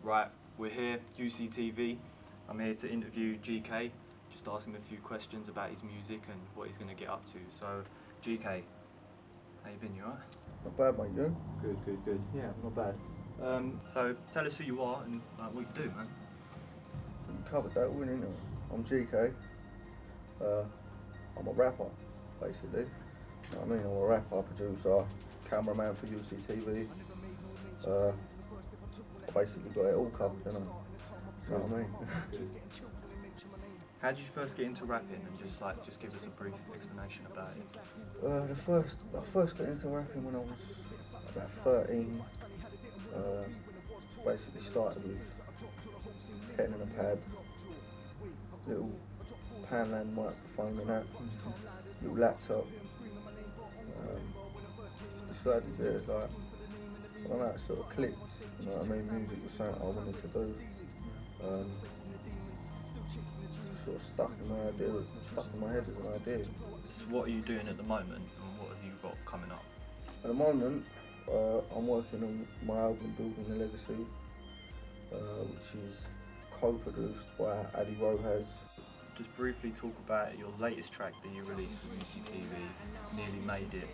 Right, we're here, UCTV. I'm here to interview GK, just ask him a few questions about his music and what he's going to get up to. So, GK, how you been, you alright? Not bad, mate, you? Good. Yeah, not bad. So, tell us who you are and what you do, man. You covered that, wouldn't you? I'm GK. I'm a rapper, basically. You know what I mean? I'm a rapper, producer, cameraman for UCTV. I basically got it all covered, you know what I mean? How did you first get into rapping, and just give us a brief explanation about it? I first got into rapping when I was about 13. Basically started with pen and a pad, little Panland microphone and that, little laptop. Just decided to, it's like, I don't know, it sort of clicked, you know what I mean? Music was something I wanted to do. Sort of stuck in my head as an idea. So what are you doing at the moment, and what have you got coming up? At the moment, I'm working on my album Building a Legacy, which is co-produced by Adi Rojas. Just briefly talk about your latest track that you released for UCTV, Nearly Made It.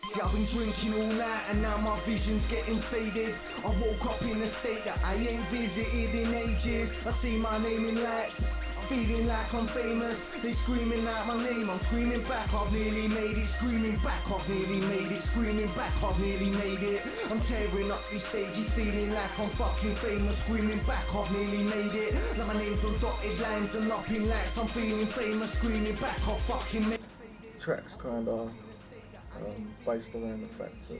See, I've been drinking all night and now my vision's getting faded. I woke up in a state that I ain't visited in ages. I see my name in lights, feeling like I'm famous. They screaming out my name, I'm screaming back, I've nearly made it. Screaming back, I've nearly made it. Screaming back, I've nearly made it. I'm tearing up these stages, feeling like I'm fucking famous. Screaming back, I've nearly made it. Now my name's on dotted lines and up in lights, I'm feeling famous. Screaming back, I've fucking made it. Tracks kinda based around the fact of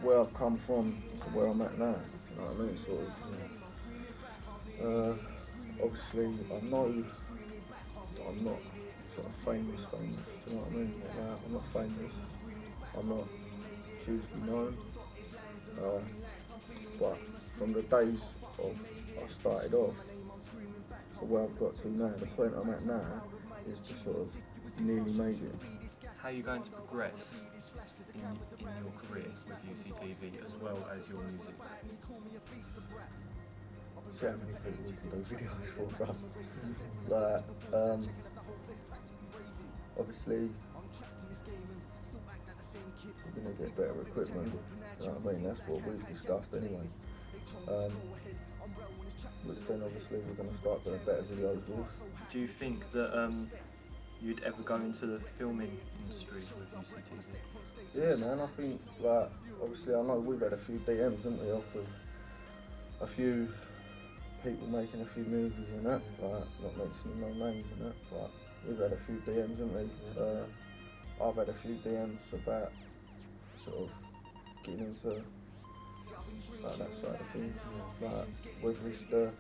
where I've come from to where I'm at now, you know what I mean, sort of. Obviously I know that I'm not sort of famous, do you know what I mean? I'm not famous, I'm not hugely known, but from the days of I started off to where I've got to now, the point I'm at now is to sort of nearly made it. How are you going to progress in your career with UCTV as well as your music? See how many people we can do videos for, bro. Like, obviously, we're going to get better equipment, you know what I mean? That's what we've discussed anyway. Which then obviously we're going to start doing better videos with. Do you think that you'd ever go into the filming industry with UCTV? Yeah, man, I think, like, obviously I know we've had a few DMs, haven't we, off of a few people making a few movies and that, like, not mentioning no names and that, but we've had a few DMs, haven't we? I've had a few DMs about sort of getting into like that side of things, like whether it's the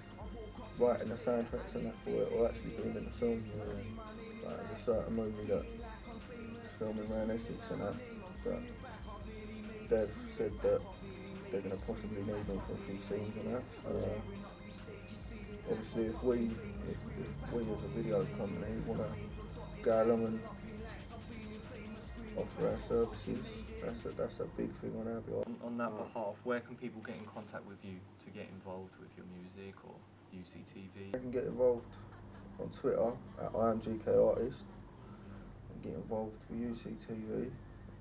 writing the soundtracks and that for it or actually being in the film. Like there's a certain movie that filming around Essex and that they've said that they're going to possibly need them for a few scenes and that. Obviously if we as a video company want to go along and offer our services, that's a big thing on our behalf. On that behalf, where can people get in contact with you to get involved with your music or UCTV? They can get involved on Twitter at IamGKArtist and get involved with UCTV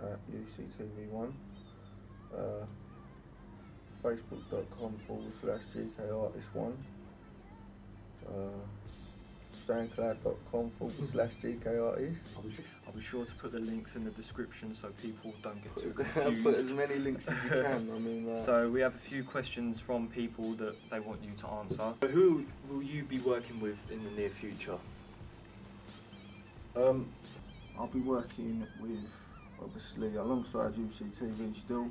at UCTV1, Facebook.com/GKArtist1, SoundCloud.com/GKArtist. I'll be sure to put the links in the description so people don't get too Put as confused. many links as you can. I mean, So we have a few questions from people that they want you to answer. Who will you be working with in the near future? I'll be working with, obviously, alongside UCTV still.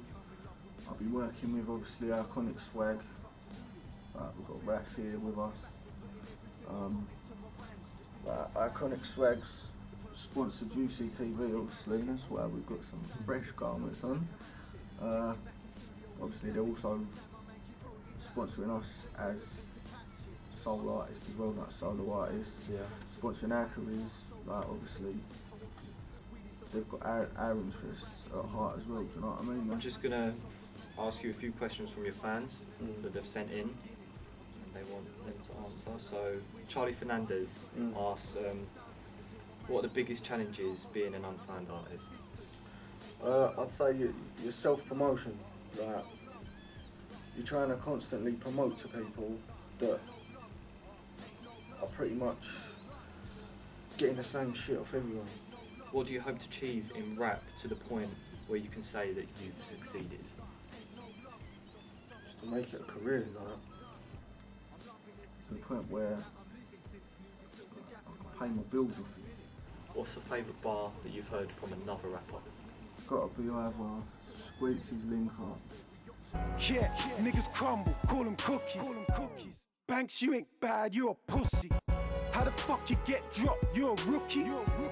I'll be working with, obviously, Iconic Swag. We've got Raph here with us. Iconic Swag's sponsored UCTV, obviously, that's why we've got some fresh garments on. Obviously, they're also sponsoring us as sole artists as well, not solo artists. Yeah. Sponsoring our careers, like obviously, they've got our interests at heart as well, do you know what I mean? I'm just gonna ask you a few questions from your fans Mm. that they've sent in, and they want them to answer. So Charlie Fernandez asks, what are the biggest challenges being an unsigned artist? I'd say your self-promotion. Like, you're trying to constantly promote to people that are pretty much getting the same shit off everyone. What do you hope to achieve in rap to the point where you can say that you've succeeded? Just to make it a career, like, to the point where I can pay my bills off it. What's a favourite bar that you've heard from another rapper? It's got to be either Squeaks' link up. Yeah, niggas crumble, call them cookies. Banks, you ain't bad, you're a pussy. How the fuck you get dropped? You're a rookie.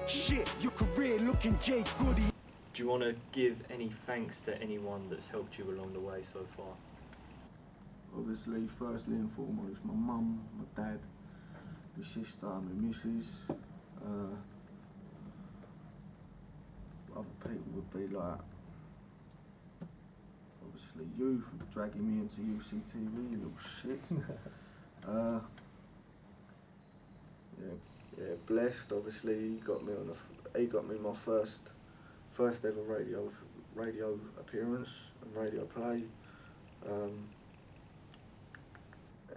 Shit, your career looking Jay Goody. Do you want to give any thanks to anyone that's helped you along the way so far? Obviously, firstly and foremost, my mum, my dad, my sister, my missus. Other people would be like, obviously you for dragging me into UCTV, you little shit. Yeah, blessed. Obviously, he got me my first ever radio appearance and radio play.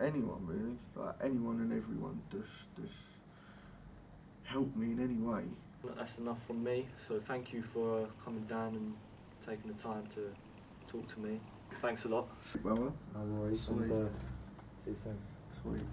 Anyone really, like anyone and everyone, just help me in any way. That's enough from me, so thank you for coming down and taking the time to talk to me. Thanks a lot. Brother. No worries. Sweet. And, see you soon. Sweet.